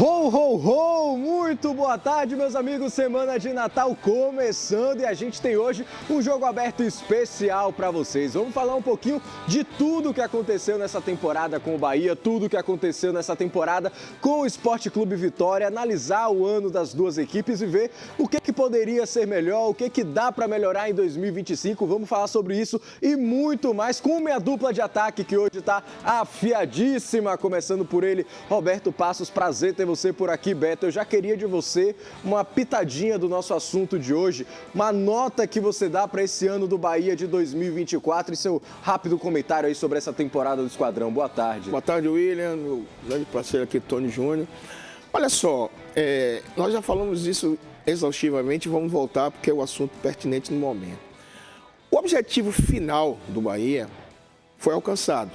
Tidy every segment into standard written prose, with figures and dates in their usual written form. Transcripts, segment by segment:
Ho, ho, ho! Muito boa tarde, meus amigos. Semana de Natal começando e a gente tem hoje um jogo aberto especial para vocês. Vamos falar um pouquinho de tudo que aconteceu nessa temporada com o Bahia, tudo que aconteceu nessa temporada com o Sport Clube Vitória, analisar o ano das duas equipes e ver o que poderia ser melhor, o que dá para melhorar em 2025. Vamos falar sobre isso e muito mais com minha dupla de ataque que hoje está afiadíssima, começando por ele, Roberto Passos. Prazer ter você por aqui, Beto. Eu já queria de você uma pitadinha do nosso assunto de hoje, uma nota que você dá para esse ano do Bahia de 2024 e seu rápido comentário aí sobre essa temporada do Esquadrão. Boa tarde. Boa tarde, William, meu grande parceiro aqui, Tony Júnior. Olha só, nós já falamos disso exaustivamente, vamos voltar porque é o assunto pertinente no momento. O objetivo final do Bahia foi alcançado,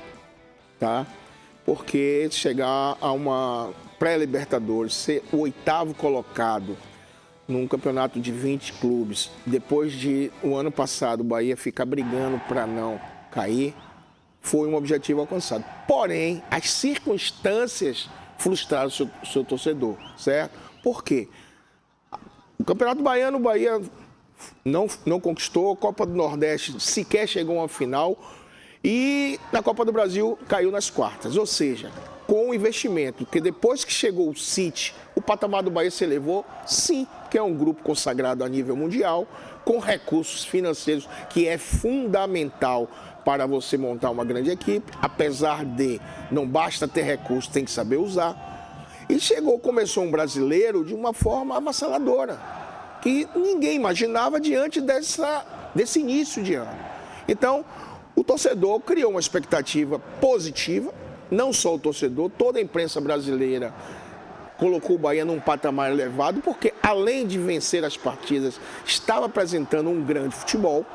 tá? Porque chegar a uma pré-Libertadores, ser o 8º colocado num campeonato de 20 clubes, depois de o ano passado o Bahia ficar brigando para não cair, foi um objetivo alcançado. Porém, as circunstâncias frustraram o seu torcedor, certo? Por quê? O Campeonato Baiano, o Bahia não conquistou, a Copa do Nordeste sequer chegou a uma final e na Copa do Brasil caiu nas quartas. Ou seja, com o investimento, porque depois que chegou o City, o patamar do Bahia se elevou, sim, que é um grupo consagrado a nível mundial, com recursos financeiros, que é fundamental para você montar uma grande equipe, apesar de não basta ter recursos, tem que saber usar. E começou um brasileiro de uma forma avassaladora, que ninguém imaginava diante desse início de ano. Então, o torcedor criou uma expectativa positiva, não só o torcedor, toda a imprensa brasileira colocou o Bahia num patamar elevado, porque além de vencer as partidas, estava apresentando um grande futebol.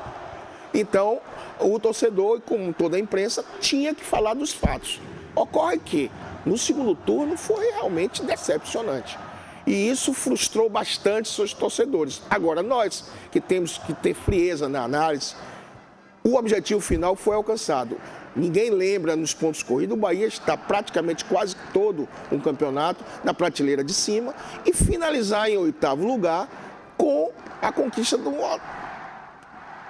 Então, o torcedor, como toda a imprensa, tinha que falar dos fatos. Ocorre que, no segundo turno, foi realmente decepcionante. E isso frustrou bastante seus torcedores. Agora, nós, que temos que ter frieza na análise, o objetivo final foi alcançado. Ninguém lembra nos pontos corridos, o Bahia está praticamente quase todo um campeonato na prateleira de cima e finalizar em 8º lugar com a conquista do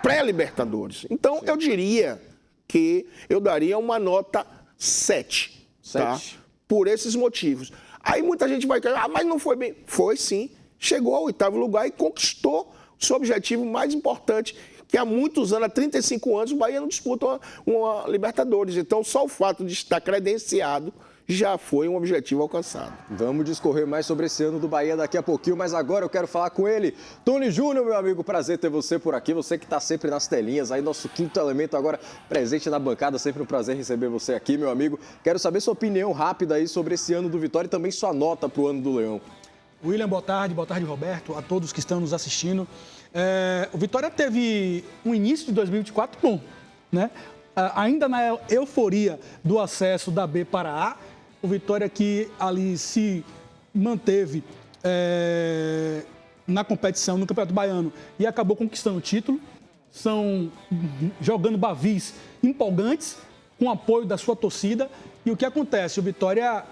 pré-Libertadores. Então, eu diria que eu daria uma nota 7, tá? Por esses motivos. Aí muita gente vai dizer, mas não foi bem. Foi sim, chegou ao 8º lugar e conquistou o seu objetivo mais importante, que há muitos anos, há 35 anos, o Bahia não disputa uma Libertadores. Então, só o fato de estar credenciado já foi um objetivo alcançado. Vamos discorrer mais sobre esse ano do Bahia daqui a pouquinho, mas agora eu quero falar com ele. Tony Júnior, meu amigo, prazer ter você por aqui. Você que está sempre nas telinhas, aí nosso quinto elemento agora presente na bancada. Sempre um prazer receber você aqui, meu amigo. Quero saber sua opinião rápida aí sobre esse ano do Vitória e também sua nota para o ano do Leão. William, boa tarde, Roberto, a todos que estão nos assistindo. O Vitória teve um início de 2024 bom, né? Ainda na euforia do acesso da B para A, o Vitória que ali se manteve na competição no Campeonato Baiano e acabou conquistando o título, jogando bavis empolgantes, com apoio da sua torcida. E o que acontece? O Vitória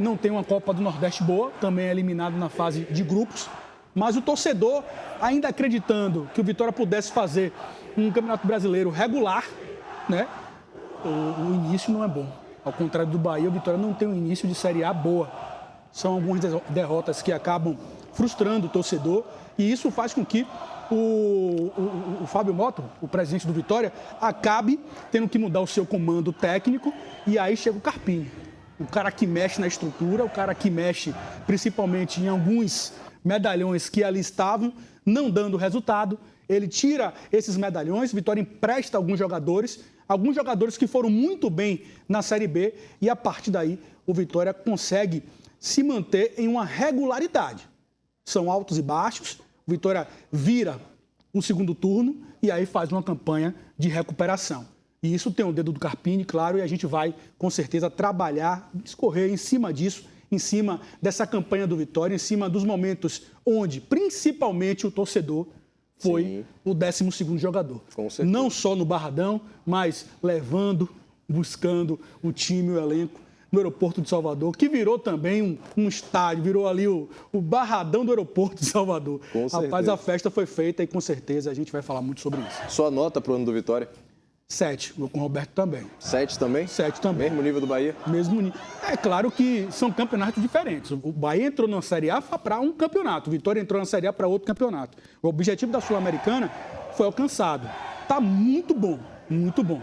não tem uma Copa do Nordeste boa, também é eliminado na fase de grupos, mas o torcedor, ainda acreditando que o Vitória pudesse fazer um Campeonato Brasileiro regular, né? O início não é bom. Ao contrário do Bahia, o Vitória não tem um início de Série A boa. São algumas derrotas que acabam frustrando o torcedor e isso faz com que o Fábio Motto, o presidente do Vitória, acabe tendo que mudar o seu comando técnico e aí chega o Carpini. O cara que mexe na estrutura, o cara que mexe principalmente em alguns medalhões que ali estavam, não dando resultado. Ele tira esses medalhões, Vitória empresta alguns jogadores que foram muito bem na Série B e a partir daí o Vitória consegue se manter em uma regularidade. São altos e baixos, o Vitória vira o segundo turno e aí faz uma campanha de recuperação. E isso tem o dedo do Carpini, claro, e a gente vai, com certeza, trabalhar, escorrer em cima disso, em cima dessa campanha do Vitória, em cima dos momentos onde, principalmente, o torcedor foi o 12º jogador. Não só no Barradão, mas levando, buscando o time, o elenco no aeroporto de Salvador, que virou também um estádio, virou ali o barradão do aeroporto de Salvador. Com certeza. Rapaz, a festa foi feita e com certeza a gente vai falar muito sobre isso. Sua nota pro ano do Vitória? 7, vou com o Roberto também. 7 também? 7 também. Mesmo nível do Bahia? Mesmo nível. É claro que são campeonatos diferentes. O Bahia entrou na Série A para um campeonato, o Vitória entrou na Série A para outro campeonato. O objetivo da Sul-Americana foi alcançado. Tá muito bom, muito bom.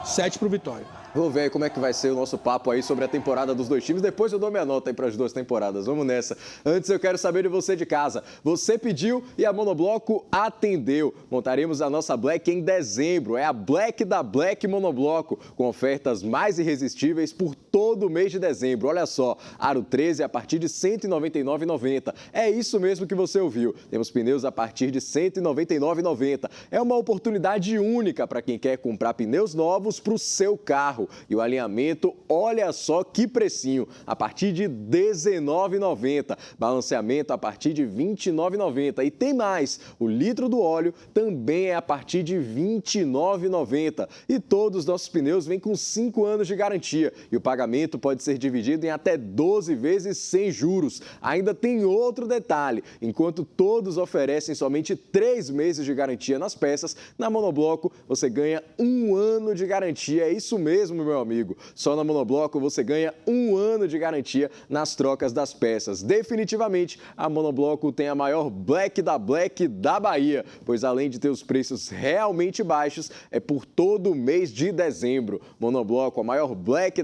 7 pro Vitória. Vamos ver aí como é que vai ser o nosso papo aí sobre a temporada dos dois times. Depois eu dou minha nota aí para as duas temporadas. Vamos nessa. Antes eu quero saber de você de casa. Você pediu e a Monobloco atendeu. Montaremos a nossa Black em dezembro. É a Black da Black Monobloco, com ofertas mais irresistíveis por todo o mês de dezembro. Olha só, aro 13 a partir de R$ 199,90. É isso mesmo que você ouviu. Temos pneus a partir de R$ 199,90. É uma oportunidade única para quem quer comprar pneus novos para o seu carro. E o alinhamento, olha só que precinho, a partir de R$ 19,90. Balanceamento a partir de R$ 29,90. E tem mais, o litro do óleo também é a partir de R$ 29,90. E todos os nossos pneus vêm com 5 anos de garantia. E o pagamento pode ser dividido em até 12 vezes sem juros. Ainda tem outro detalhe, enquanto todos oferecem somente 3 meses de garantia nas peças, na Monobloco você ganha 1 ano de garantia. É isso mesmo, meu amigo. Só na Monobloco você ganha 1 ano de garantia nas trocas das peças. Definitivamente, a Monobloco tem a maior Black da Bahia, pois além de ter os preços realmente baixos, é por todo o mês de dezembro. Monobloco, a maior Black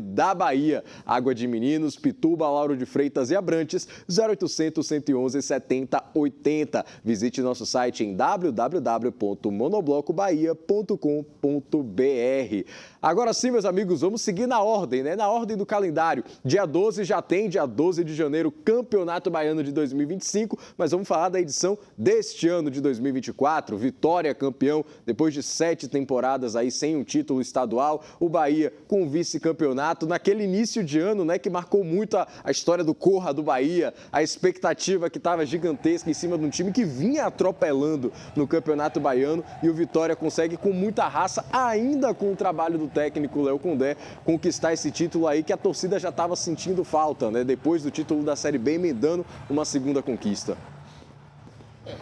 da Bahia. Água de Meninos, Pituba, Lauro de Freitas e Abrantes, 0800 111 70 80. Visite nosso site em www.monoblocobahia.com.br. Agora sim, meus amigos, vamos seguir na ordem, né? Na ordem do calendário. Dia 12 já tem, dia 12 de janeiro, Campeonato Baiano de 2025, mas vamos falar da edição deste ano de 2024. Vitória campeão, depois de 7 temporadas aí sem um título estadual. O Bahia com o vice-campeonato, naquele início de ano, né, que marcou muito a história do Corra do Bahia, a expectativa que estava gigantesca em cima de um time que vinha atropelando no Campeonato Baiano, e o Vitória consegue com muita raça, ainda com o trabalho do técnico Léo Condé, conquistar esse título aí que a torcida já estava sentindo falta, né? Depois do título da Série B, emendando uma segunda conquista.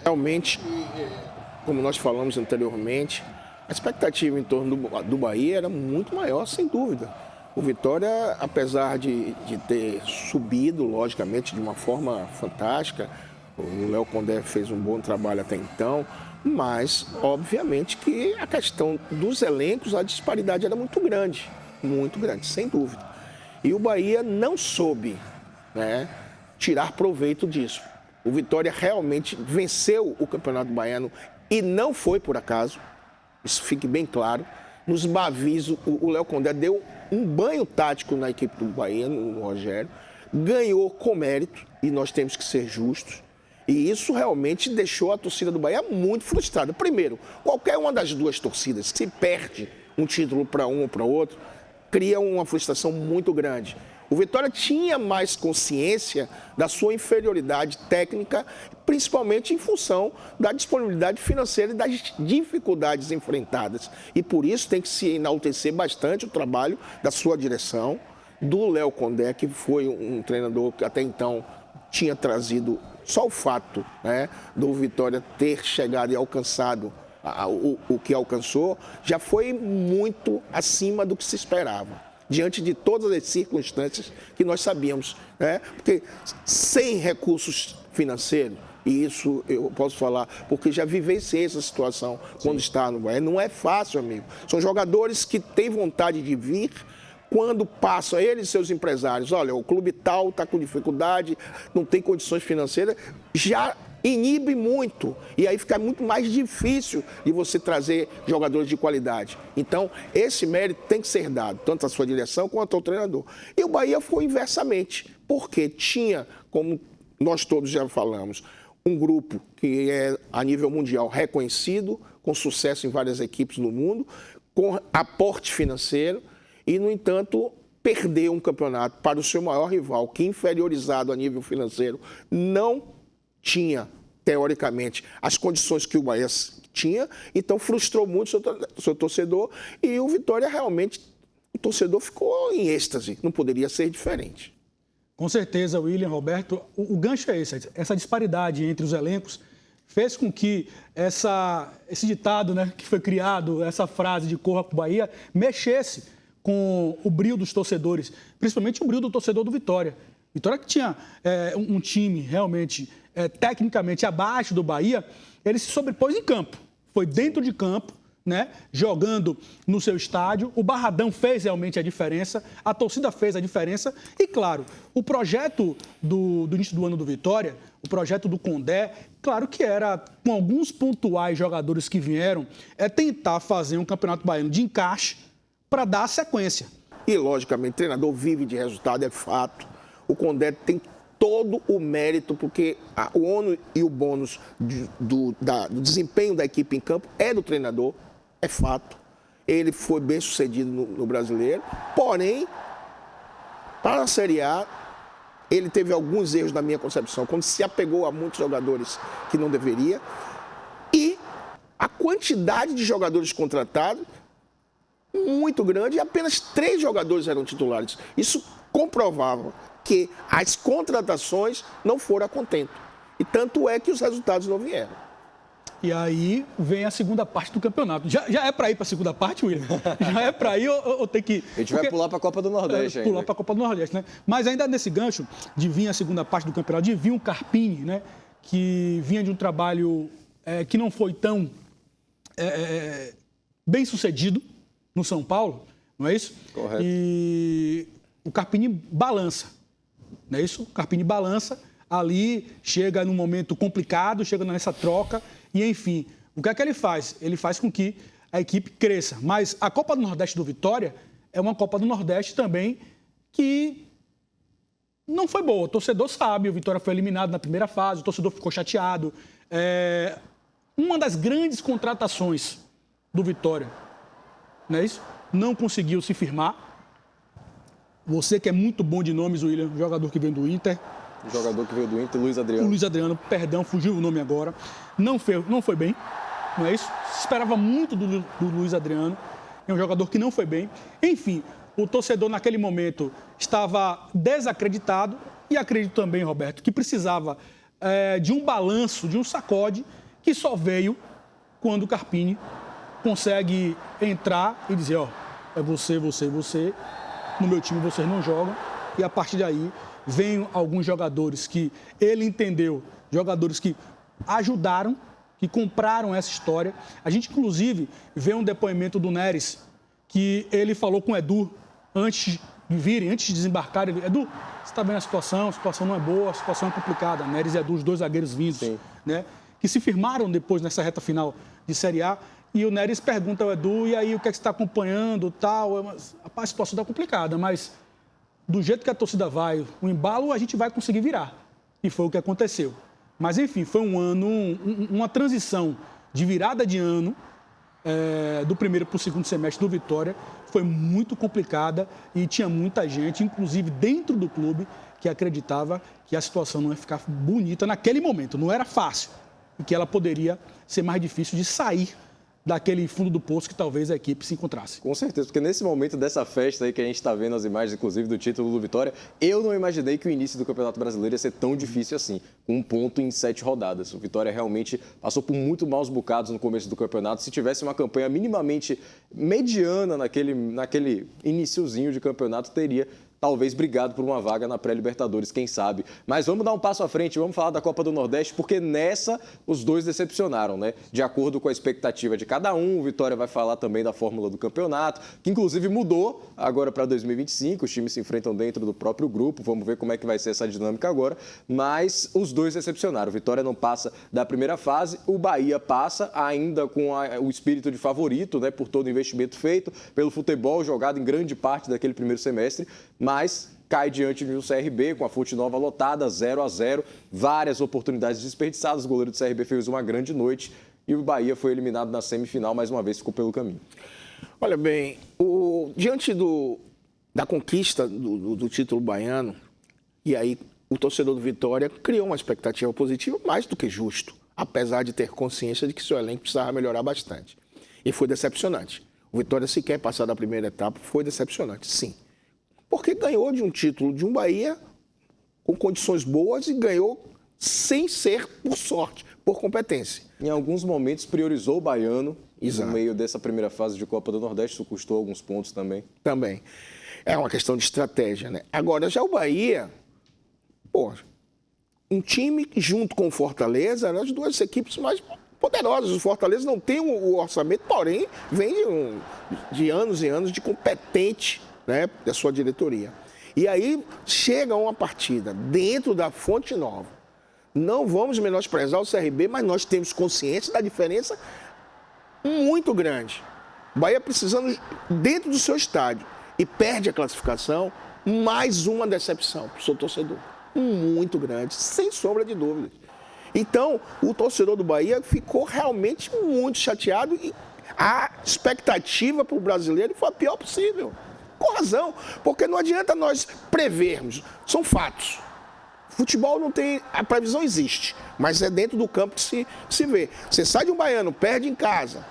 Realmente, como nós falamos anteriormente, a expectativa em torno do Bahia era muito maior, sem dúvida. O Vitória, apesar de ter subido, logicamente, de uma forma fantástica, o Léo Condé fez um bom trabalho até então, mas, obviamente, que a questão dos elencos, a disparidade era muito grande, sem dúvida. E o Bahia não soube, né, tirar proveito disso. O Vitória realmente venceu o Campeonato Baiano e não foi por acaso, isso fique bem claro. Nos Bavis, o Léo Condé deu um banho tático na equipe do Bahia, no Rogério, ganhou com mérito, e nós temos que ser justos. E isso realmente deixou a torcida do Bahia muito frustrada. Primeiro, qualquer uma das duas torcidas, se perde um título para um ou para outro, cria uma frustração muito grande. O Vitória tinha mais consciência da sua inferioridade técnica, principalmente em função da disponibilidade financeira e das dificuldades enfrentadas. E por isso tem que se enaltecer bastante o trabalho da sua direção, do Léo Condé, que foi um treinador que até então tinha trazido só o fato, né, do Vitória ter chegado e alcançado o que alcançou, já foi muito acima do que se esperava, diante de todas as circunstâncias que nós sabíamos, né? Porque sem recursos financeiros, e isso eu posso falar, porque já vivenciei essa situação quando está no Bahia, não é fácil, amigo. São jogadores que têm vontade de vir, quando passam eles e seus empresários, olha, o clube tal está com dificuldade, não tem condições financeiras, já inibe muito. E aí fica muito mais difícil de você trazer jogadores de qualidade. Então, esse mérito tem que ser dado, tanto à sua direção quanto ao treinador. E o Bahia foi inversamente, porque tinha, como nós todos já falamos, um grupo que é a nível mundial reconhecido, com sucesso em várias equipes no mundo, com aporte financeiro, e, no entanto, perdeu um campeonato para o seu maior rival, que, inferiorizado a nível financeiro, não tinha, teoricamente, as condições que o Bahia tinha, então frustrou muito o seu torcedor, e o Vitória realmente o torcedor ficou em êxtase, não poderia ser diferente. Com certeza, William, Roberto, o gancho é esse, essa disparidade entre os elencos fez com que esse ditado, né, que foi criado, essa frase de corra pro Bahia, mexesse com o brio dos torcedores, principalmente o brio do torcedor do Vitória. Vitória que tinha um time realmente tecnicamente abaixo do Bahia, ele se sobrepôs em campo, foi dentro de campo, né, jogando no seu estádio. O Barradão fez realmente a diferença, a torcida fez a diferença e, claro, o projeto do início do ano do Vitória, o projeto do Condé, claro que era, com alguns pontuais jogadores que vieram, tentar fazer um campeonato baiano de encaixe para dar sequência. E, logicamente, o treinador vive de resultado, é fato. O Condé tem todo o mérito, porque o ônus e o bônus do desempenho da equipe em campo é do treinador. É fato. Ele foi bem sucedido no Brasileiro. Porém, para a Série A, ele teve alguns erros na minha concepção, quando se apegou a muitos jogadores que não deveria. E a quantidade de jogadores contratados, muito grande, e apenas 3 jogadores eram titulares. Isso comprovava que as contratações não foram a contento. E tanto é que os resultados não vieram. E aí vem a segunda parte do campeonato. Já é para ir para a segunda parte, William? Já é para ir ou tem que... A gente vai pular para a Copa do Nordeste ainda. Pular para a Copa do Nordeste, né? Mas ainda nesse gancho de vir a segunda parte do campeonato, de vir um Carpini, né? Que vinha de um trabalho que não foi tão bem sucedido no São Paulo, não é isso? Correto. E o Carpini balança, não é isso? O Carpini balança, ali chega num momento complicado, chega nessa troca e, enfim, o que é que ele faz? Ele faz com que a equipe cresça. Mas a Copa do Nordeste do Vitória é uma Copa do Nordeste também que não foi boa. O torcedor sabe, o Vitória foi eliminado na primeira fase, o torcedor ficou chateado. Uma das grandes contratações do Vitória, não é isso? Não conseguiu se firmar. Você que é muito bom de nomes, William, jogador que vem do Inter. O jogador que veio do Inter, Luiz Adriano. O Luiz Adriano, perdão, fugiu o nome agora. Não foi bem, não é isso? Se esperava muito do Luiz Adriano. É um jogador que não foi bem. Enfim, o torcedor naquele momento estava desacreditado. E acredito também, Roberto, que precisava de um balanço, de um sacode, que só veio quando o Carpini consegue entrar e dizer, ó, é você. No meu time vocês não jogam. E a partir daí vêm alguns jogadores que ele entendeu, jogadores que ajudaram, que compraram essa história. A gente, inclusive, vê um depoimento do Neres, que ele falou com o Edu antes de virem, antes de desembarcar. Ele, Edu, você está vendo a situação não é boa, a situação é complicada. Neres e Edu, os 2 zagueiros vindos, né, que se firmaram depois nessa reta final de Série A. E o Neres pergunta ao Edu, e aí, o que é que você está acompanhando, tal? A situação está complicada, mas do jeito que a torcida vai, o embalo, a gente vai conseguir virar. E foi o que aconteceu. Mas, enfim, foi um ano, uma transição de virada de ano, do primeiro para o segundo semestre do Vitória, foi muito complicada e tinha muita gente, inclusive dentro do clube, que acreditava que a situação não ia ficar bonita naquele momento. Não era fácil e que ela poderia ser mais difícil de sair daquele fundo do poço que talvez a equipe se encontrasse. Com certeza, porque nesse momento dessa festa aí que a gente está vendo as imagens, inclusive, do título do Vitória, eu não imaginei que o início do Campeonato Brasileiro ia ser tão difícil assim, com 1 ponto em 7 rodadas. O Vitória realmente passou por muito maus bocados no começo do campeonato. Se tivesse uma campanha minimamente mediana naquele iniciozinho de campeonato, teria talvez brigado por uma vaga na pré-Libertadores, quem sabe. Mas vamos dar um passo à frente, vamos falar da Copa do Nordeste, porque nessa os dois decepcionaram, né? De acordo com a expectativa de cada um, o Vitória vai falar também da fórmula do campeonato, que inclusive mudou agora para 2025, os times se enfrentam dentro do próprio grupo, vamos ver como é que vai ser essa dinâmica agora, mas os dois decepcionaram. O Vitória não passa da primeira fase, o Bahia passa ainda com o espírito de favorito, né? Por todo o investimento feito, pelo futebol jogado em grande parte daquele primeiro semestre, mas cai diante de um CRB com a Fonte Nova lotada, 0-0, várias oportunidades desperdiçadas, o goleiro do CRB fez uma grande noite e o Bahia foi eliminado na semifinal, mais uma vez ficou pelo caminho. Olha bem, diante da conquista do título baiano, e aí o torcedor do Vitória criou uma expectativa positiva mais do que justo, apesar de ter consciência de que seu elenco precisava melhorar bastante. E foi decepcionante. O Vitória sequer passar da primeira etapa foi decepcionante, sim. Porque ganhou de um título de um Bahia com condições boas e ganhou sem ser por sorte, por competência. Em alguns momentos priorizou o baiano. Exato. No meio dessa primeira fase de Copa do Nordeste, isso custou alguns pontos também. Também. É uma questão de estratégia, né? Agora, já o Bahia, pô, um time junto com o Fortaleza, eram as duas equipes mais poderosas. O Fortaleza não tem o orçamento, porém, vem de anos e anos de competente, né, da sua diretoria. E aí chega uma partida dentro da Fonte Nova. Não vamos menosprezar o CRB, mas nós temos consciência da diferença muito grande. O Bahia precisando dentro do seu estádio e perde a classificação, mais uma decepção para o seu torcedor. Muito grande, sem sombra de dúvidas. Então, o torcedor do Bahia ficou realmente muito chateado e a expectativa para o brasileiro foi a pior possível. Com razão, porque não adianta nós prevermos, são fatos. Futebol não tem, a previsão existe, mas é dentro do campo que se vê. Você sai de um baiano, perde em casa,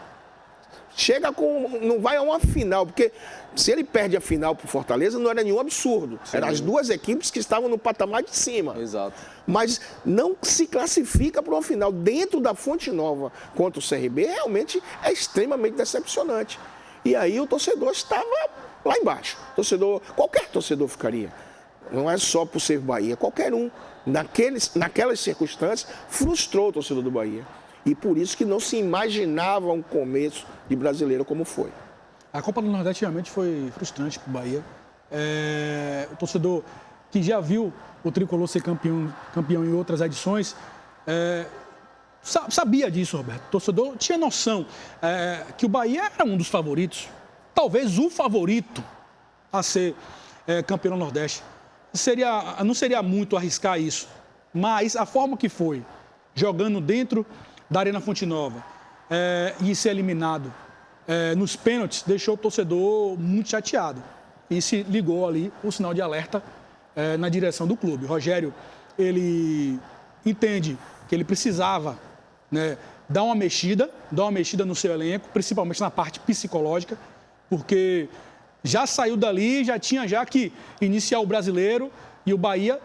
não vai a uma final, porque se ele perde a final para o Fortaleza, não era nenhum absurdo. Eram as duas equipes que estavam no patamar de cima. Exato. Mas não se classifica para uma final dentro da Fonte Nova contra o CRB, realmente é extremamente decepcionante. E aí o torcedor estava lá embaixo. Qualquer torcedor ficaria. Não é só por ser Bahia, qualquer um. Naquelas circunstâncias, frustrou o torcedor do Bahia. E por isso que não se imaginava um começo de brasileiro como foi. A Copa do Nordeste realmente foi frustrante para o Bahia. O torcedor que já viu o Tricolor ser campeão em outras edições, sabia disso, Roberto. O torcedor tinha noção que o Bahia era um dos favoritos, talvez o favorito a ser campeão do Nordeste. Não seria muito arriscar isso, mas a forma que foi, jogando dentro da Arena Fonte Nova e ser eliminado nos pênaltis, deixou o torcedor muito chateado. E se ligou ali o sinal de alerta na direção do clube. O Rogério, ele entende que ele precisava, né, dar uma mexida no seu elenco, principalmente na parte psicológica, porque já saiu dali, já tinha que iniciar o brasileiro e o Bahia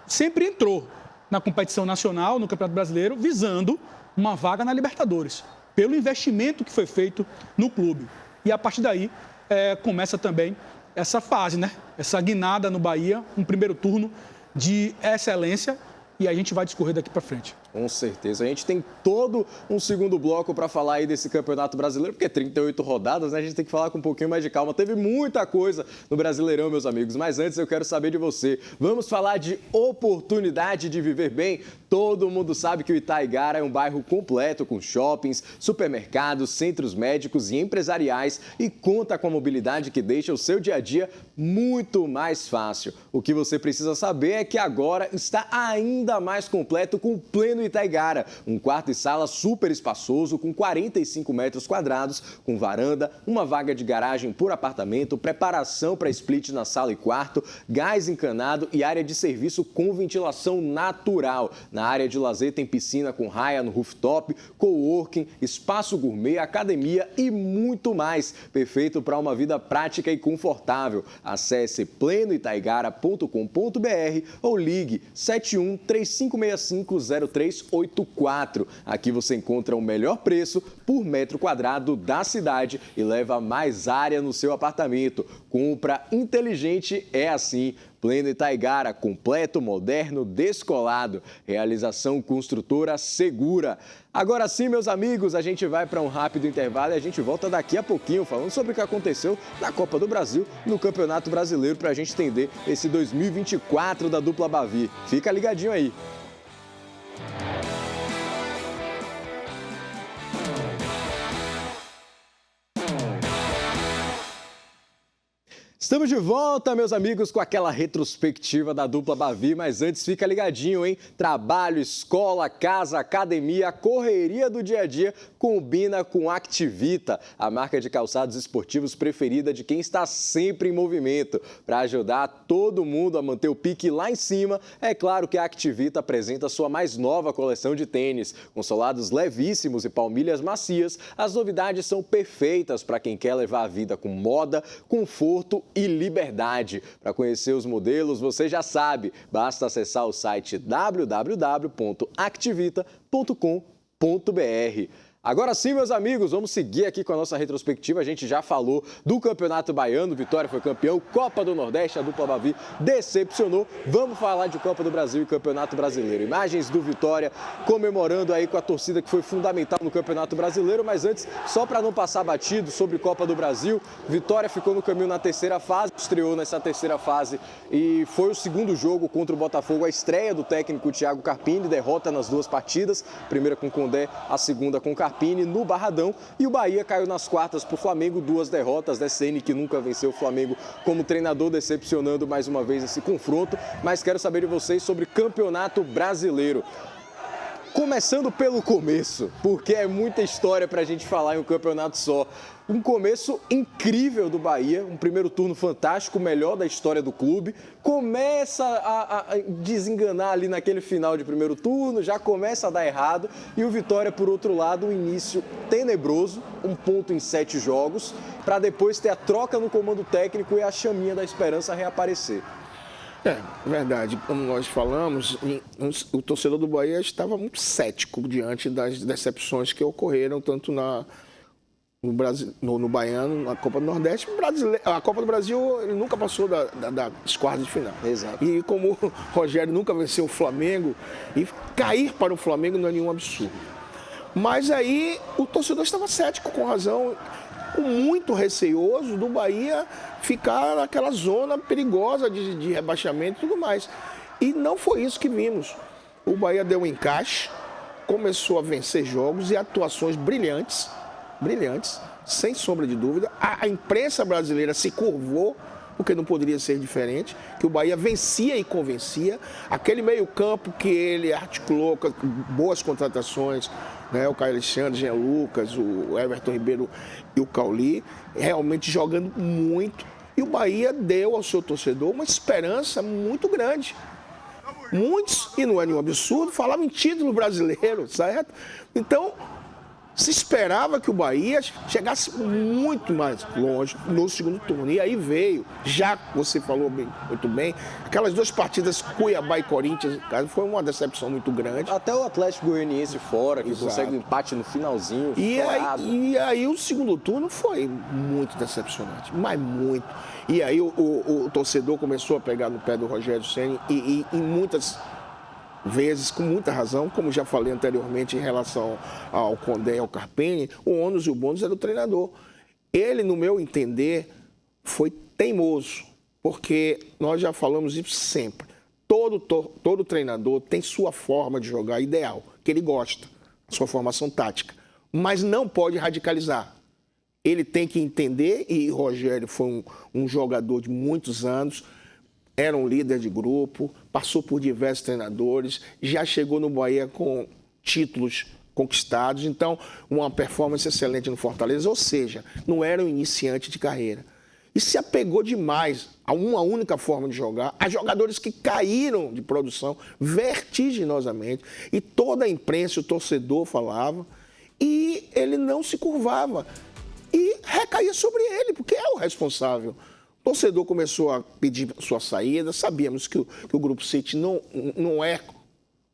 sempre entrou na competição nacional, no Campeonato Brasileiro, visando uma vaga na Libertadores, pelo investimento que foi feito no clube. E a partir daí começa também essa fase, né? Essa guinada no Bahia, um primeiro turno de excelência, e a gente vai discorrer daqui para frente. Com certeza. A gente tem todo um segundo bloco para falar aí desse Campeonato Brasileiro, porque 38 rodadas, né? A gente tem que falar com um pouquinho mais de calma. Teve muita coisa no Brasileirão, meus amigos, mas antes eu quero saber de você. Vamos falar de oportunidade de viver bem? Todo mundo sabe que o Itaigara é um bairro completo com shoppings, supermercados, centros médicos e empresariais e conta com a mobilidade que deixa o seu dia a dia muito mais fácil. O que você precisa saber é que agora está ainda mais completo com o Pleno Itaigara, um quarto e sala super espaçoso com 45 metros quadrados, com varanda, uma vaga de garagem por apartamento, preparação para split na sala e quarto, gás encanado e área de serviço com ventilação natural. Na área de lazer tem piscina com raia no rooftop, coworking, espaço gourmet, academia e muito mais. Perfeito para uma vida prática e confortável. Acesse plenoitaigara.com.br ou ligue 71 3565 0384. Aqui você encontra o melhor preço por metro quadrado da cidade e leva mais área no seu apartamento. Compra inteligente é assim. Pleno Itaigara, completo, moderno, descolado. Realização construtora segura. Agora sim, meus amigos, a gente vai para um rápido intervalo e a gente volta daqui a pouquinho falando sobre o que aconteceu na Copa do Brasil, no Campeonato Brasileiro, para a gente entender esse 2024 da dupla Bavi. Fica ligadinho aí. Estamos de volta, meus amigos, com aquela retrospectiva da dupla Bavi, mas antes fica ligadinho, hein? Trabalho, escola, casa, academia, a correria do dia a dia combina com Activita, a marca de calçados esportivos preferida de quem está sempre em movimento. Para ajudar todo mundo a manter o pique lá em cima, é claro que a Activita apresenta sua mais nova coleção de tênis. Com solados levíssimos e palmilhas macias, as novidades são perfeitas para quem quer levar a vida com moda, conforto e liberdade. Para conhecer os modelos, você já sabe, basta acessar o site www.activita.com.br. Agora sim, meus amigos, vamos seguir aqui com a nossa retrospectiva. A gente já falou do Campeonato Baiano, Vitória foi campeão, Copa do Nordeste, a dupla Bavi decepcionou. Vamos falar de Copa do Brasil e Campeonato Brasileiro. Imagens do Vitória comemorando aí com a torcida que foi fundamental no Campeonato Brasileiro, mas antes, só para não passar batido sobre Copa do Brasil, Vitória ficou no caminho na terceira fase, estreou nessa terceira fase e foi o segundo jogo contra o Botafogo, a estreia do técnico Thiago Carpini, derrota nas duas partidas, a primeira com o Condé, a segunda com o Carpini no Barradão, e o Bahia caiu nas quartas para o Flamengo, duas derrotas, Ceni que nunca venceu o Flamengo como treinador, decepcionando mais uma vez esse confronto, mas quero saber de vocês sobre Campeonato Brasileiro. Começando pelo começo, porque é muita história para a gente falar em um campeonato só. Um começo incrível do Bahia, um primeiro turno fantástico, o melhor da história do clube. Começa a desenganar ali naquele final de primeiro turno, já começa a dar errado. E o Vitória, por outro lado, um início tenebroso, 1 ponto em 7 jogos, para depois ter a troca no comando técnico e a chaminha da esperança reaparecer. É verdade, como nós falamos, o torcedor do Bahia estava muito cético diante das decepções que ocorreram tanto no Baiano, na Copa do Nordeste. A Copa do Brasil ele nunca passou das quartas de final. Exato. E como o Rogério nunca venceu o Flamengo, e cair para o Flamengo não é nenhum absurdo. Mas aí o torcedor estava cético, com razão, muito receoso do Bahia ficar naquela zona perigosa de rebaixamento e tudo mais. E não foi isso que vimos. O Bahia deu um encaixe, começou a vencer jogos e atuações brilhantes, sem sombra de dúvida. A imprensa brasileira se curvou, porque não poderia ser diferente, que o Bahia vencia e convencia. Aquele meio-campo que ele articulou com boas contratações, né? O Caio Alexandre, Jean Lucas, o Everton Ribeiro e o Cauli, realmente jogando muito. E o Bahia deu ao seu torcedor uma esperança muito grande. Muitos, e não é nenhum absurdo, falavam em título brasileiro, certo? Então, se esperava que o Bahia chegasse muito mais longe no segundo turno. E aí veio, já você falou muito bem, aquelas duas partidas, Cuiabá e Corinthians, foi uma decepção muito grande. Até o Atlético Goianiense fora, que Exato. consegue um empate no finalzinho. E aí o segundo turno foi muito decepcionante, mas muito. E aí o torcedor começou a pegar no pé do Rogério Ceni e muitas vezes, com muita razão, como já falei anteriormente em relação ao Condé e ao Carpini, o ônus e o bônus é do treinador. Ele, no meu entender, foi teimoso, porque nós já falamos isso sempre. Todo treinador tem sua forma de jogar ideal, que ele gosta, sua formação tática, mas não pode radicalizar. Ele tem que entender, e Rogério foi um jogador de muitos anos, era um líder de grupo, passou por diversos treinadores, já chegou no Bahia com títulos conquistados, então uma performance excelente no Fortaleza, ou seja, não era um iniciante de carreira. E se apegou demais a uma única forma de jogar, a jogadores que caíram de produção vertiginosamente, e toda a imprensa, o torcedor falava, e ele não se curvava. E recaía sobre ele, porque é o responsável. O torcedor começou a pedir sua saída, sabíamos que o Grupo City não é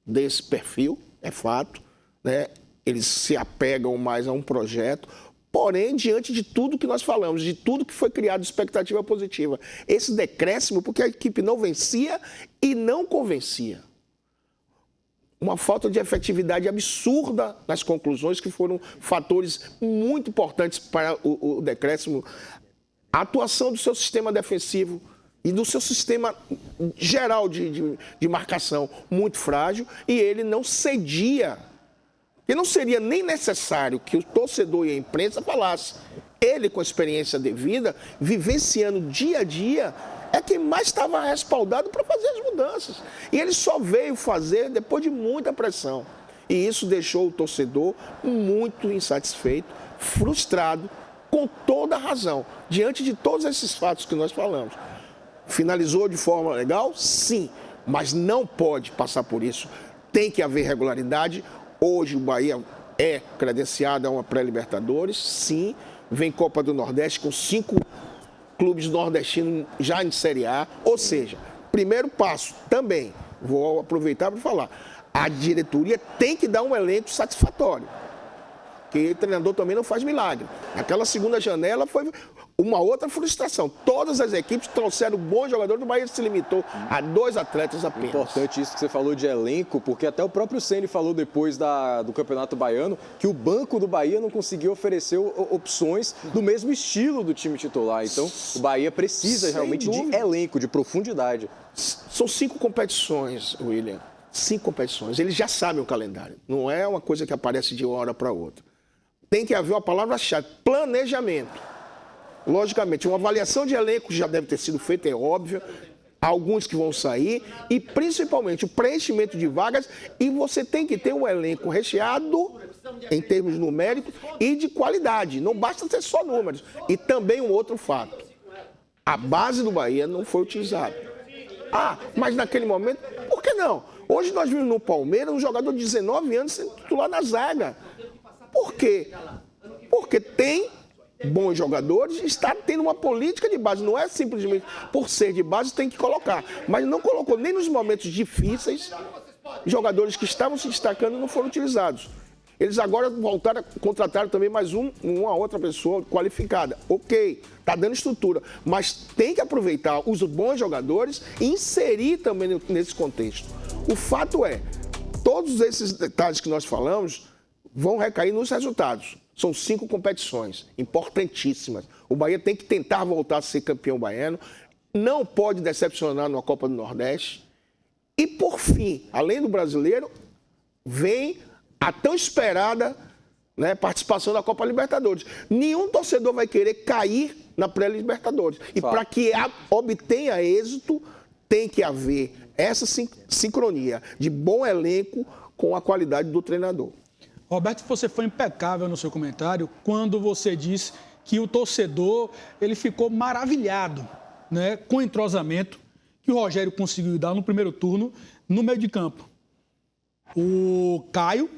desse perfil, é fato, né? Eles se apegam mais a um projeto, porém, diante de tudo que nós falamos, de tudo que foi criado, expectativa positiva, esse decréscimo, porque a equipe não vencia e não convencia. Uma falta de efetividade absurda nas conclusões, que foram fatores muito importantes para o decréscimo. A atuação do seu sistema defensivo e do seu sistema geral de marcação muito frágil, e ele não cedia. E não seria nem necessário que o torcedor e a imprensa falassem ele com a experiência devida, vivenciando dia a dia, é quem mais estava respaldado para fazer as mudanças. E ele só veio fazer depois de muita pressão. E isso deixou o torcedor muito insatisfeito, frustrado, com toda a razão, diante de todos esses fatos que nós falamos. Finalizou de forma legal? Sim, mas não pode passar por isso. Tem que haver regularidade. Hoje o Bahia é credenciado a uma pré-Libertadores, sim. Vem Copa do Nordeste com 5 clubes nordestinos já em Série A. Ou seja, primeiro passo também, vou aproveitar para falar, a diretoria tem que dar um elenco satisfatório. Porque o treinador também não faz milagre. Aquela segunda janela foi uma outra frustração. Todas as equipes trouxeram bons jogadores, o Bahia se limitou a 2 atletas apenas. Importante isso que você falou de elenco, porque até o próprio Ceni falou depois do Campeonato Baiano que o banco do Bahia não conseguiu oferecer opções do mesmo estilo do time titular. Então, o Bahia precisa realmente de elenco, de profundidade. São 5 competições, William. 5 competições. Eles já sabem o calendário. Não é uma coisa que aparece de uma hora para outra. Tem que haver uma palavra-chave, planejamento. Logicamente, uma avaliação de elenco já deve ter sido feita, é óbvio. Alguns que vão sair e, principalmente, o preenchimento de vagas. E você tem que ter um elenco recheado, em termos numéricos, e de qualidade. Não basta ter só números. E também um outro fato. A base do Bahia não foi utilizada. Ah, mas naquele momento, por que não? Hoje nós vimos no Palmeiras um jogador de 19 anos sendo titular na zaga. Por quê? Porque tem bons jogadores, está tendo uma política de base. Não é simplesmente por ser de base, tem que colocar. Mas não colocou nem nos momentos difíceis, jogadores que estavam se destacando não foram utilizados. Eles agora voltaram, contrataram também mais uma outra pessoa qualificada. Ok, está dando estrutura, mas tem que aproveitar os bons jogadores e inserir também nesse contexto. O fato é, todos esses detalhes que nós falamos vão recair nos resultados. São 5 competições importantíssimas. O Bahia tem que tentar voltar a ser campeão baiano. Não pode decepcionar na Copa do Nordeste. E, por fim, além do brasileiro, vem a tão esperada, né, participação da Copa Libertadores. Nenhum torcedor vai querer cair na pré-Libertadores. E para que obtenha êxito, tem que haver essa sincronia de bom elenco com a qualidade do treinador. Roberto, você foi impecável no seu comentário quando você disse que o torcedor ele ficou maravilhado, né, com o entrosamento que o Rogério conseguiu dar no primeiro turno no meio de campo. O Caio,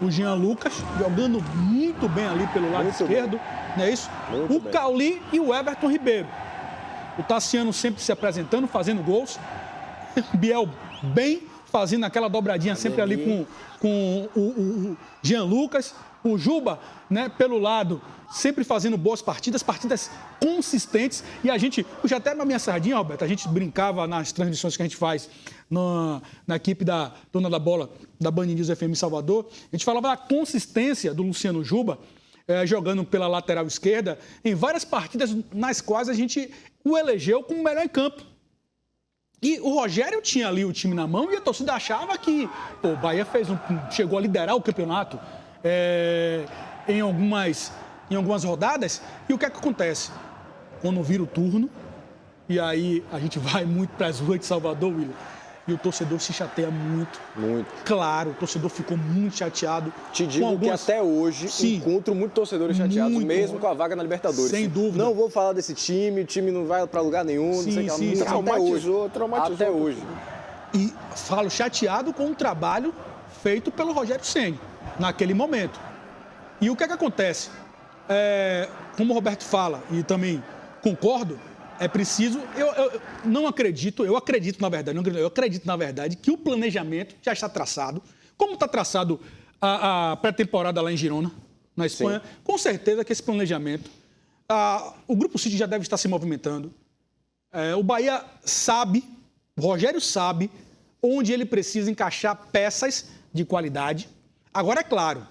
o Jean Lucas, jogando muito bem ali pelo lado esquerdo, não é isso? O Cauli e o Everton Ribeiro. O Tassiano sempre se apresentando, fazendo gols. Biel bem, fazendo aquela dobradinha sempre ali com o Jean Lucas. O Juba, né, pelo lado, sempre fazendo boas partidas consistentes. E a gente, puxa até na minha sardinha, Roberto, a gente brincava nas transmissões que a gente faz na equipe da Dona da Bola, da Band News FM Salvador. A gente falava da consistência do Luciano Juba, jogando pela lateral esquerda, em várias partidas nas quais a gente o elegeu como melhor em campo. E o Rogério tinha ali o time na mão e a torcida achava que o Bahia chegou a liderar o campeonato em algumas rodadas. E o que é que acontece? Quando vira o turno, e aí a gente vai muito para as ruas de Salvador, William, e o torcedor se chateia muito. Muito. Claro, o torcedor ficou muito chateado. Te digo que até hoje encontro muitos torcedores chateados, mesmo com a vaga na Libertadores. Sem dúvida. Não vou falar desse time, o time não vai para lugar nenhum, não sei o que. Traumatizou. Até hoje. E falo chateado com o trabalho feito pelo Rogério Ceni naquele momento. E o que é que acontece? Como o Roberto fala, e também concordo, é preciso, eu acredito na verdade que o planejamento já está traçado, como está traçado a pré-temporada lá em Girona, na Espanha. Sim. Com certeza que esse planejamento, o Grupo City já deve estar se movimentando. O Bahia sabe, o Rogério sabe, onde ele precisa encaixar peças de qualidade. Agora, é claro,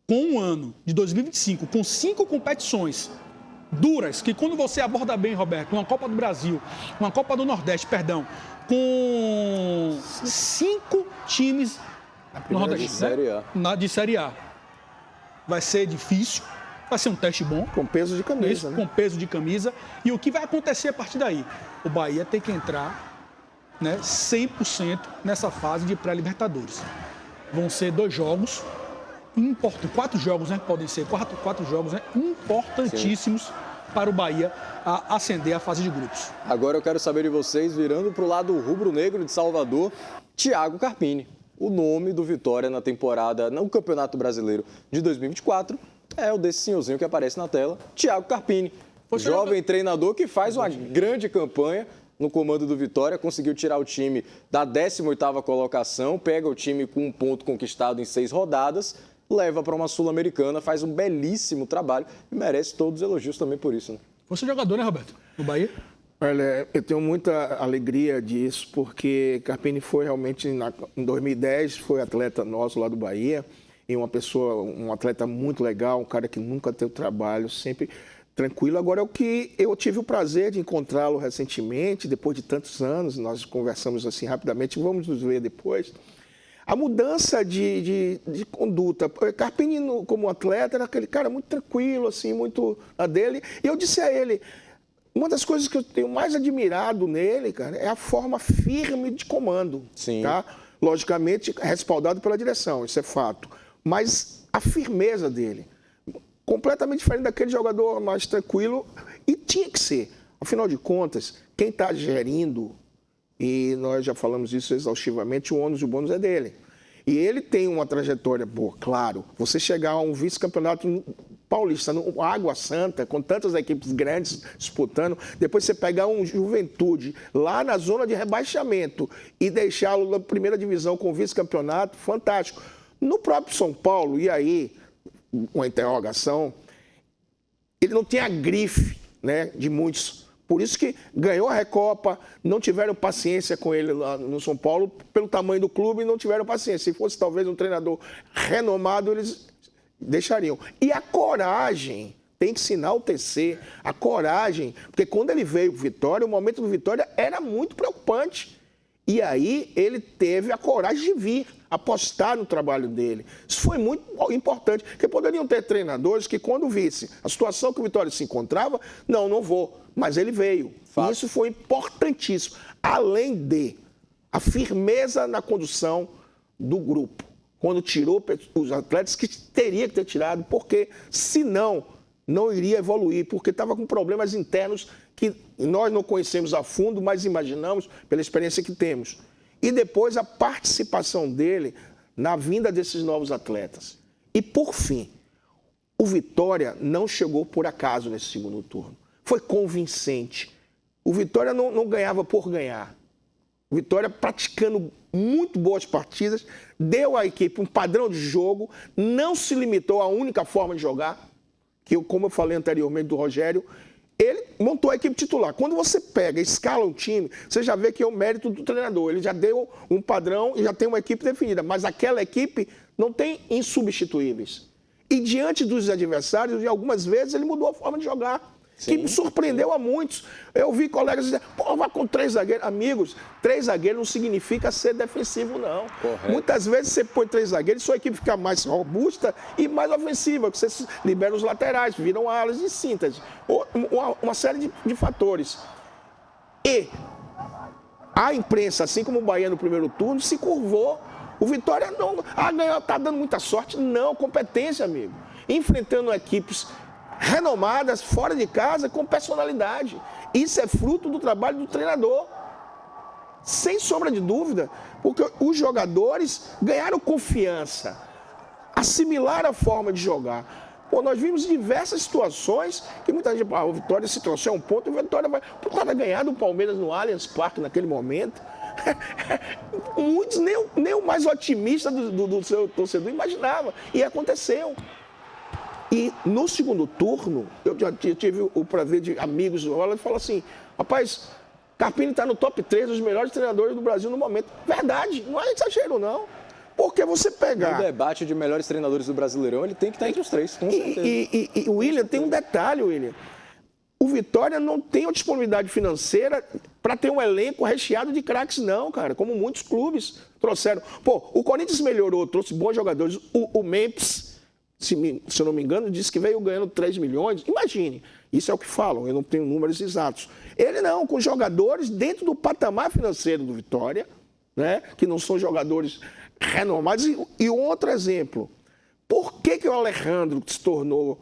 com um ano de 2025, com 5 competições duras, que quando você aborda bem, Roberto, uma Copa do Brasil, uma Copa do Nordeste, com 5 times no Nordeste, de Série A. De Série A. Vai ser difícil, Vai ser um teste bom. Com peso de camisa, Isso, né? com peso de camisa. E o que vai acontecer a partir daí? O Bahia tem que entrar, né, 100% nessa fase de pré-Libertadores. Vão ser 2 jogos, 4 jogos, né? Podem ser 4 jogos, né? Importantíssimos para o Bahia ascender à fase de grupos. Agora eu quero saber de vocês, virando para o lado rubro-negro de Salvador, Thiago Carpini. O nome do Vitória na temporada, no Campeonato Brasileiro de 2024, é o desse senhorzinho que aparece na tela, Thiago Carpini. Jovem treinador que faz uma grande campanha no comando do Vitória, conseguiu tirar o time da 18ª colocação, pega o time com um ponto conquistado em 6 rodadas, leva para uma Sul-Americana, faz um belíssimo trabalho e merece todos os elogios também por isso, né? Você é jogador, né, Roberto? No Bahia? Olha, eu tenho muita alegria disso, porque Carpini foi realmente, em 2010, foi atleta nosso lá do Bahia, e um atleta muito legal, um cara que nunca teve trabalho, sempre tranquilo. Agora, o que eu tive o prazer de encontrá-lo recentemente, depois de tantos anos, nós conversamos assim rapidamente, vamos nos ver depois. A mudança de conduta. Carpini, como atleta, era aquele cara muito tranquilo, assim, muito a dele. E eu disse a ele, uma das coisas que eu tenho mais admirado nele, cara, é a forma firme de comando. Sim. Tá? Logicamente, respaldado pela direção, isso é fato. Mas a firmeza dele, completamente diferente daquele jogador mais tranquilo, e tinha que ser. Afinal de contas, quem está gerindo, e nós já falamos isso exaustivamente, o ônus e o bônus é dele. E ele tem uma trajetória boa, claro. Você chegar a um vice-campeonato paulista, no Água Santa, com tantas equipes grandes disputando, depois você pegar um Juventude lá na zona de rebaixamento e deixá-lo na primeira divisão com vice-campeonato, fantástico. No próprio São Paulo, e aí, uma interrogação, ele não tem a grife, né, de muitos. Por isso que ganhou a Recopa, não tiveram paciência com ele lá no São Paulo, pelo tamanho do clube, não tiveram paciência. Se fosse talvez um treinador renomado, eles deixariam. E a coragem, tem que enaltecer a coragem, porque quando ele veio para o Vitória, o momento do Vitória era muito preocupante. E aí ele teve a coragem de vir, apostar no trabalho dele. Isso foi muito importante, porque poderiam ter treinadores que, quando vissem a situação que o Vitória se encontrava, não vou. Mas ele veio. E isso foi importantíssimo. Além de a firmeza na condução do grupo. Quando tirou os atletas que teria que ter tirado, porque senão não iria evoluir, porque estava com problemas internos que nós não conhecemos a fundo, mas imaginamos pela experiência que temos. E depois a participação dele na vinda desses novos atletas. E, por fim, o Vitória não chegou por acaso nesse segundo turno. Foi convincente. O Vitória não ganhava por ganhar. O Vitória, praticando muito boas partidas, deu à equipe um padrão de jogo, não se limitou à única forma de jogar, que, como eu falei anteriormente do Rogério, ele montou a equipe titular. Quando você pega, escala um time, você já vê que é o mérito do treinador. Ele já deu um padrão e já tem uma equipe definida. Mas aquela equipe não tem insubstituíveis. E diante dos adversários, e algumas vezes, ele mudou a forma de jogar. Sim, que me surpreendeu a muitos. Eu vi colegas dizer, vai com 3 zagueiros. Amigos, 3 zagueiros não significa ser defensivo, não. Correto. Muitas vezes você põe 3 zagueiros e sua equipe fica mais robusta e mais ofensiva, porque você libera os laterais, viram alas de síntese. Uma série de fatores. E a imprensa, assim como o Bahia no primeiro turno, se curvou. O Vitória não... ganhou, tá dando muita sorte. Não, competência, amigo. Enfrentando equipes renomadas, fora de casa, com personalidade. Isso é fruto do trabalho do treinador. Sem sombra de dúvida, porque os jogadores ganharam confiança, assimilaram a forma de jogar. Pô, nós vimos diversas situações que muita gente fala, o Vitória se trouxer um ponto, o Vitória vai ganhar do Palmeiras no Allianz Parque naquele momento. Muitos, nem o mais otimista do seu torcedor imaginava. E aconteceu. E no segundo turno, eu já tive o prazer de amigos do Rola e falar assim, rapaz, Carpini está no top 3 dos melhores treinadores do Brasil no momento. Verdade, não é exagero não. Porque você pegar... No debate de melhores treinadores do Brasileirão, ele tem que estar entre os 3, com certeza. E o William, tem um detalhe, William. O Vitória não tem a disponibilidade financeira para ter um elenco recheado de craques, não, cara, como muitos clubes trouxeram. Pô, o Corinthians melhorou, trouxe bons jogadores. O Memphis se eu não me engano, disse que veio ganhando 3 milhões. Imagine, isso é o que falam, eu não tenho números exatos. Ele não, com jogadores dentro do patamar financeiro do Vitória, né, que não são jogadores renomados. E outro exemplo, por que o Alejandro se tornou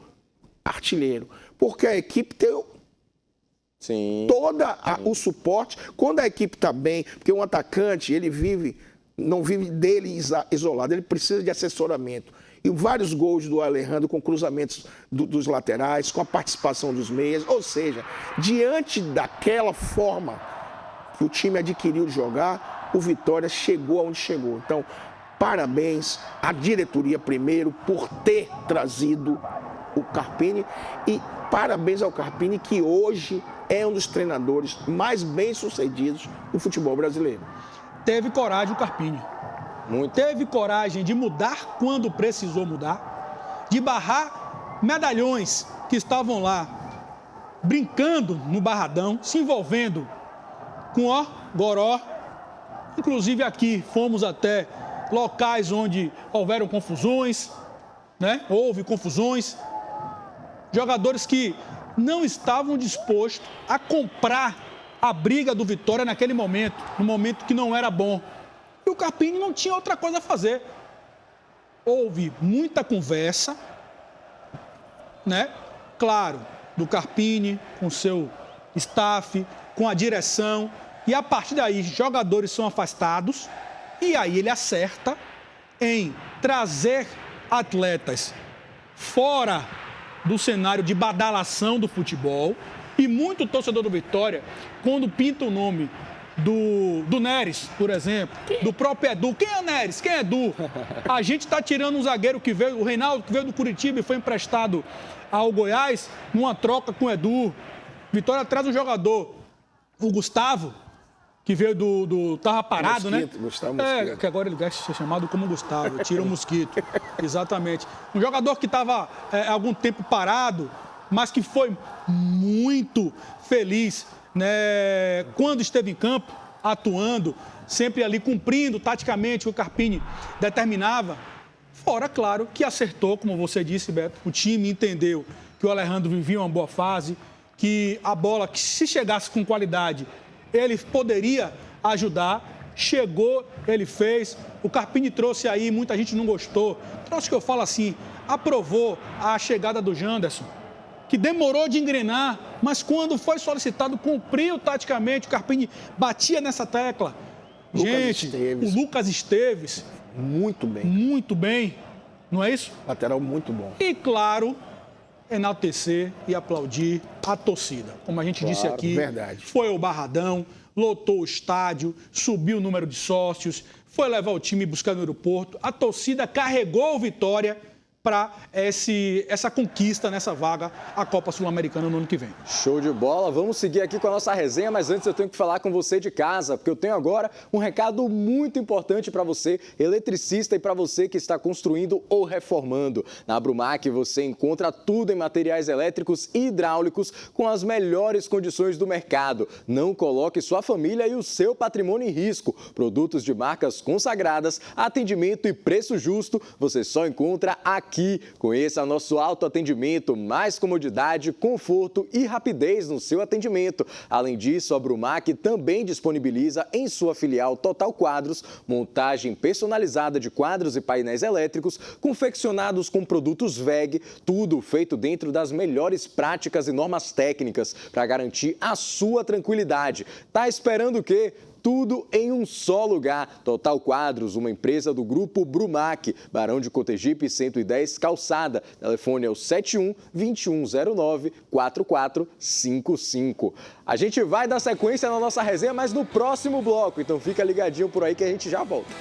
artilheiro? Porque a equipe tem todo o suporte. Quando a equipe está bem, porque um atacante, ele não vive dele isolado, ele precisa de assessoramento. E vários gols do Alejandro com cruzamentos dos laterais, com a participação dos meias. Ou seja, diante daquela forma que o time adquiriu de jogar, o Vitória chegou aonde chegou. Então, parabéns à diretoria primeiro por ter trazido o Carpini e parabéns ao Carpini, que hoje é um dos treinadores mais bem-sucedidos do futebol brasileiro. Teve coragem o Carpini. Muito. Teve coragem de mudar quando precisou mudar, de barrar medalhões que estavam lá, brincando no barradão, se envolvendo com goró. Inclusive aqui fomos até locais onde houveram confusões, né? Houve confusões. Jogadores que não estavam dispostos a comprar a briga do Vitória naquele momento, no momento que não era bom. E o Carpini não tinha outra coisa a fazer. Houve muita conversa, né? Claro, do Carpini com seu staff, com a direção. E a partir daí, jogadores são afastados. E aí ele acerta em trazer atletas fora do cenário de badalação do futebol. E muito torcedor do Vitória, quando pinta o nome do Neres, por exemplo, do próprio Edu. Quem é o Neres? Quem é Edu? A gente está tirando um zagueiro que veio, o Reinaldo, que veio do Curitiba e foi emprestado ao Goiás, numa troca com o Edu. Vitória traz um jogador, o Gustavo, que veio tava parado, Mosquito, né? Gustavo Mosquito. Que agora ele vai ser chamado como Gustavo, tira o mosquito. Exatamente. Um jogador que estava há algum tempo parado, mas que foi muito feliz, né, quando esteve em campo, atuando, sempre ali cumprindo taticamente o que o Carpini determinava. Fora, claro, que acertou, como você disse, Beto, o time entendeu que o Alejandro vivia uma boa fase, que a bola, que se chegasse com qualidade, ele poderia ajudar. Chegou, ele fez. O Carpini trouxe aí, muita gente não gostou. Trouxe que eu falo assim, aprovou a chegada do Janderson, que demorou de engrenar, mas quando foi solicitado, cumpriu taticamente. O Carpini batia nessa tecla. O Lucas Esteves. Muito bem. Muito bem, não é isso? Lateral muito bom. E, claro, enaltecer e aplaudir a torcida. Como a gente disse aqui, verdade. Foi o Barradão, lotou o estádio, subiu o número de sócios, foi levar o time buscar no aeroporto. A torcida carregou o Vitória para essa conquista nessa vaga, a Copa Sul-Americana no ano que vem. Show de bola, vamos seguir aqui com a nossa resenha, mas antes eu tenho que falar com você de casa, porque eu tenho agora um recado muito importante para você, eletricista, e para você que está construindo ou reformando. Na Brumac você encontra tudo em materiais elétricos e hidráulicos com as melhores condições do mercado. Não coloque sua família e o seu patrimônio em risco. Produtos de marcas consagradas, atendimento e preço justo, você só encontra aqui. Conheça nosso autoatendimento, mais comodidade, conforto e rapidez no seu atendimento. Além disso, a Brumac também disponibiliza em sua filial Total Quadros, montagem personalizada de quadros e painéis elétricos, confeccionados com produtos WEG, tudo feito dentro das melhores práticas e normas técnicas para garantir a sua tranquilidade. Tá esperando o quê? Tudo em um só lugar. Total Quadros, uma empresa do Grupo Brumac, Barão de Cotegipe 110 Calçada. Telefone é o 71-2109-4455. A gente vai dar sequência na nossa resenha, mas no próximo bloco. Então fica ligadinho por aí que a gente já volta.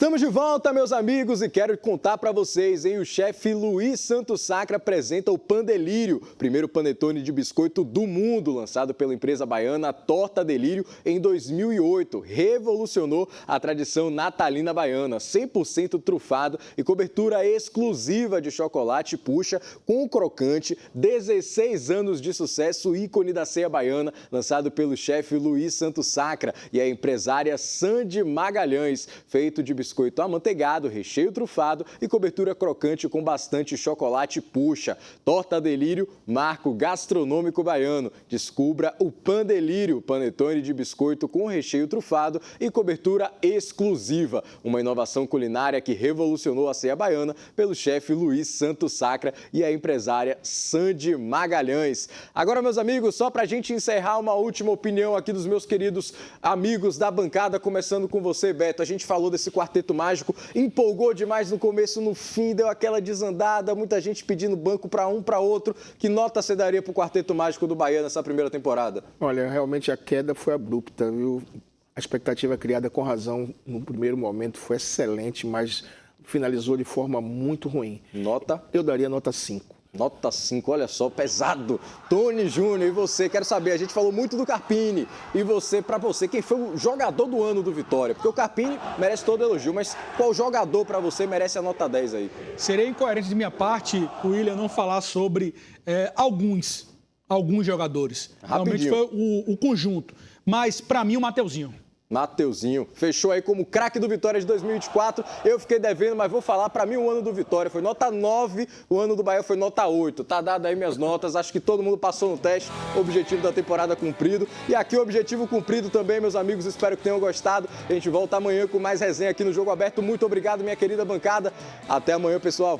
Estamos de volta, meus amigos, e quero contar para vocês, hein? O chefe Luiz Santos Sacra apresenta o Pandelírio, primeiro panetone de biscoito do mundo, lançado pela empresa baiana Torta Delírio em 2008. Revolucionou a tradição natalina baiana, 100% trufado e cobertura exclusiva de chocolate puxa com crocante, 16 anos de sucesso, ícone da ceia baiana, lançado pelo chefe Luiz Santos Sacra e a empresária Sandy Magalhães, feito de biscoito amanteigado, recheio trufado e cobertura crocante com bastante chocolate puxa. Torta Delírio, marco gastronômico baiano. Descubra o Pandelírio, panetone de biscoito com recheio trufado e cobertura exclusiva. Uma inovação culinária que revolucionou a ceia baiana pelo chefe Luiz Santos Sacra e a empresária Sandy Magalhães. Agora, meus amigos, só para a gente encerrar, uma última opinião aqui dos meus queridos amigos da bancada, começando com você, Beto. A gente falou desse quarteto mágico, empolgou demais no começo, no fim deu aquela desandada, muita gente pedindo banco para um, para outro. Que nota você daria para o quarteto mágico do Bahia nessa primeira temporada? Olha, realmente a queda foi abrupta, viu? A expectativa criada com razão no primeiro momento foi excelente, mas finalizou de forma muito ruim. Nota? Eu daria nota 5. Nota 5, olha só, pesado. Tony Júnior, e você? Quero saber, a gente falou muito do Carpini. E você, para você, quem foi o jogador do ano do Vitória? Porque o Carpini merece todo elogio, mas qual jogador para você merece a nota 10 aí? Seria incoerente de minha parte, William, não falar sobre alguns jogadores. Rapidinho. Realmente foi o conjunto. Mas, para mim, o Mateuzinho. Mateuzinho, fechou aí como craque do Vitória de 2024. Eu fiquei devendo, mas vou falar, para mim o ano do Vitória foi nota 9, o ano do Bahia foi nota 8. Tá dado aí minhas notas, acho que todo mundo passou no teste, objetivo da temporada cumprido. E aqui o objetivo cumprido também, meus amigos, espero que tenham gostado. A gente volta amanhã com mais resenha aqui no Jogo Aberto. Muito obrigado, minha querida bancada. Até amanhã, pessoal.